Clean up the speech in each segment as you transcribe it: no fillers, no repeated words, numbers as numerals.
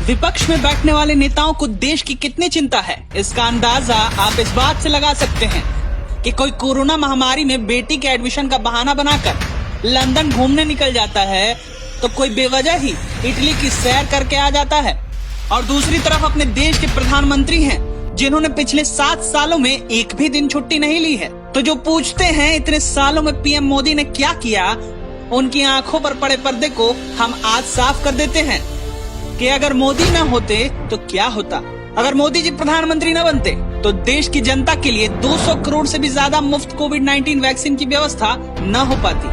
विपक्ष में बैठने वाले नेताओं को देश की कितनी चिंता है, इसका अंदाजा आप इस बात से लगा सकते हैं कि कोई कोरोना महामारी में बेटी के एडमिशन का बहाना बनाकर लंदन घूमने निकल जाता है, तो कोई बेवजह ही इटली की सैर करके आ जाता है। और दूसरी तरफ अपने देश के प्रधानमंत्री हैं, जिन्होंने पिछले 7 सालों में एक भी दिन छुट्टी नहीं ली है। तो जो पूछते हैं इतने सालों में पीएम मोदी ने क्या किया, उनकी आंखों पर पड़े पर्दे को हम आज साफ कर देते हैं कि अगर मोदी न होते तो क्या होता। अगर मोदी जी प्रधानमंत्री न बनते तो देश की जनता के लिए 200 करोड़ से भी ज्यादा मुफ्त कोविड-19 वैक्सीन की व्यवस्था न हो पाती।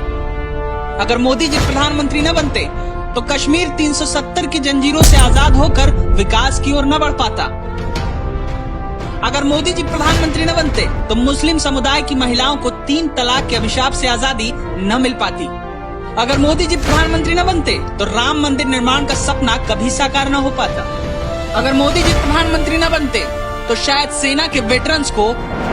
अगर मोदी जी प्रधानमंत्री न बनते तो कश्मीर 370 की जंजीरों से आजाद होकर विकास की ओर न बढ़ पाता। अगर मोदी जी प्रधानमंत्री न बनते तो मुस्लिम समुदाय की महिलाओं को 3 तलाक के अभिशाप से आजादी न मिल पाती। अगर मोदी जी प्रधानमंत्री न बनते तो राम मंदिर निर्माण का सपना कभी साकार न हो पाता। अगर मोदी जी प्रधानमंत्री न बनते तो शायद सेना के वेटरन्स को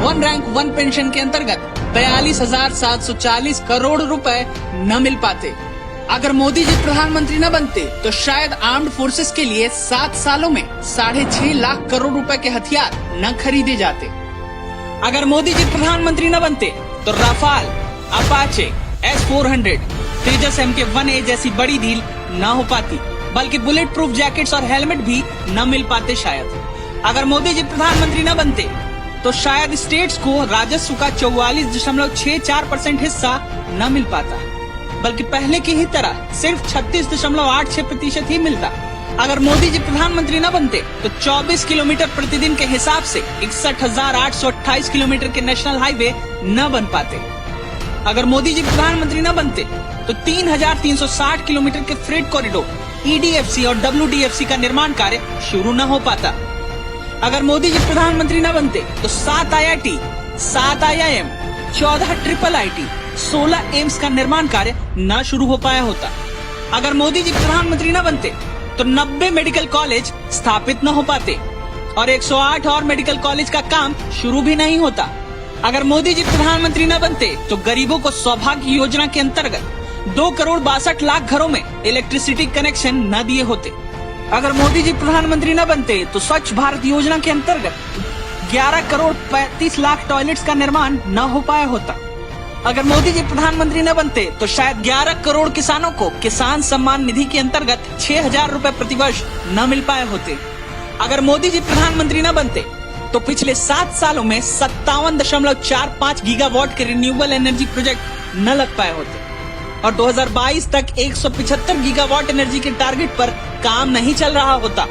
1 रैंक 1 पेंशन के अंतर्गत 42,740 करोड़ रुपए न मिल पाते। अगर मोदी जी प्रधानमंत्री न बनते तो शायद आर्म्ड फोर्सेस के लिए 7 सालों में 6.5 लाख करोड़ रुपए के हथियार न खरीदे जाते। अगर मोदी जी प्रधानमंत्री न बनते तो राफाल, अपाचे, S-400, तेजस MK-1A जैसी बड़ी डील न हो पाती, बल्कि बुलेट प्रूफ जैकेट्स और हेलमेट भी न मिल पाते शायद। अगर मोदी जी प्रधानमंत्री न बनते तो शायद स्टेट्स को राजस्व का 44.64% हिस्सा न मिल पाता, बल्कि पहले की ही तरह सिर्फ 36.86% ही मिलता। अगर मोदी जी प्रधानमंत्री न बनते तो 24 किलोमीटर प्रतिदिन के हिसाब से 61,828 किलोमीटर के नेशनल हाईवे न बन पाते। अगर मोदी जी प्रधानमंत्री न बनते तो 3,360 किलोमीटर के फ्रेट कॉरिडोर EDFC और WDFC का निर्माण कार्य शुरू न हो पाता। अगर मोदी जी प्रधानमंत्री न बनते तो 7 IIT, 7 IIM, 14 IIIT, 16 एम्स का निर्माण कार्य न शुरू हो पाया होता। अगर मोदी जी प्रधानमंत्री न बनते तो 90 मेडिकल कॉलेज स्थापित न हो पाते और 108 और मेडिकल कॉलेज का काम शुरू भी नहीं होता। अगर मोदी जी प्रधानमंत्री न बनते तो गरीबों को सौभाग्य योजना के अंतर्गत 2,62,00,000 घरों में इलेक्ट्रिसिटी कनेक्शन न दिए होते। अगर मोदी जी प्रधानमंत्री न बनते तो स्वच्छ भारत योजना के अंतर्गत 11,35,00,000 टॉयलेट्स का निर्माण न हो पाया होता। अगर मोदी जी प्रधानमंत्री न बनते तो शायद 11 करोड़ किसानों को किसान सम्मान निधि के अंतर्गत 6,000 रुपए प्रतिवर्ष न मिल पाए होते। अगर मोदी जी प्रधानमंत्री न बनते तो पिछले 7 सालों में 57.45 गीगावाट के रिन्यूएबल एनर्जी प्रोजेक्ट न लग पाए होते और 2022 तक 175 गीगावाट एनर्जी के टारगेट पर काम नहीं चल रहा होता।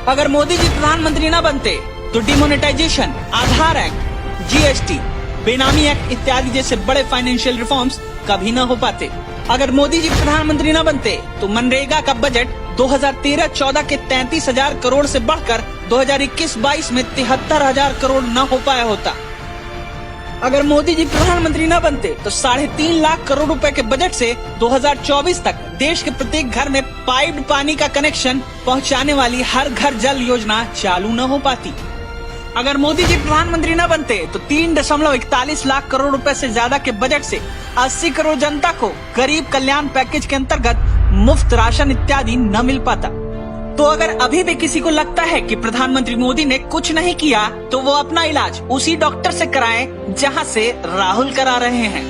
अगर मोदी जी प्रधानमंत्री न बनते तो डिमोनेटाइजेशन, आधार एक्ट, GST, बेनामी एक्ट इत्यादि जैसे बड़े फाइनेंशियल रिफॉर्म्स कभी न हो पाते। अगर मोदी जी प्रधानमंत्री न बनते तो मनरेगा का बजट 2013-14 के 33,000 करोड़ से बढ़कर 2021-22 में 73,000 करोड़ न हो पाया होता। अगर मोदी जी प्रधानमंत्री न बनते तो 3.5 लाख करोड़ रुपए के बजट से 2024 तक देश के प्रत्येक घर में पाइप्ड पानी का कनेक्शन पहुंचाने वाली हर घर जल योजना चालू न हो पाती। अगर मोदी जी प्रधानमंत्री न बनते तो 3.41 लाख करोड़ रुपए से ज्यादा के बजट से 80 करोड़ जनता को गरीब कल्याण पैकेज के अंतर्गत मुफ्त राशन इत्यादि न मिल पाता। तो अगर अभी भी किसी को लगता है कि प्रधानमंत्री मोदी ने कुछ नहीं किया तो वो अपना इलाज उसी डॉक्टर से कराएं जहां से राहुल करा रहे हैं।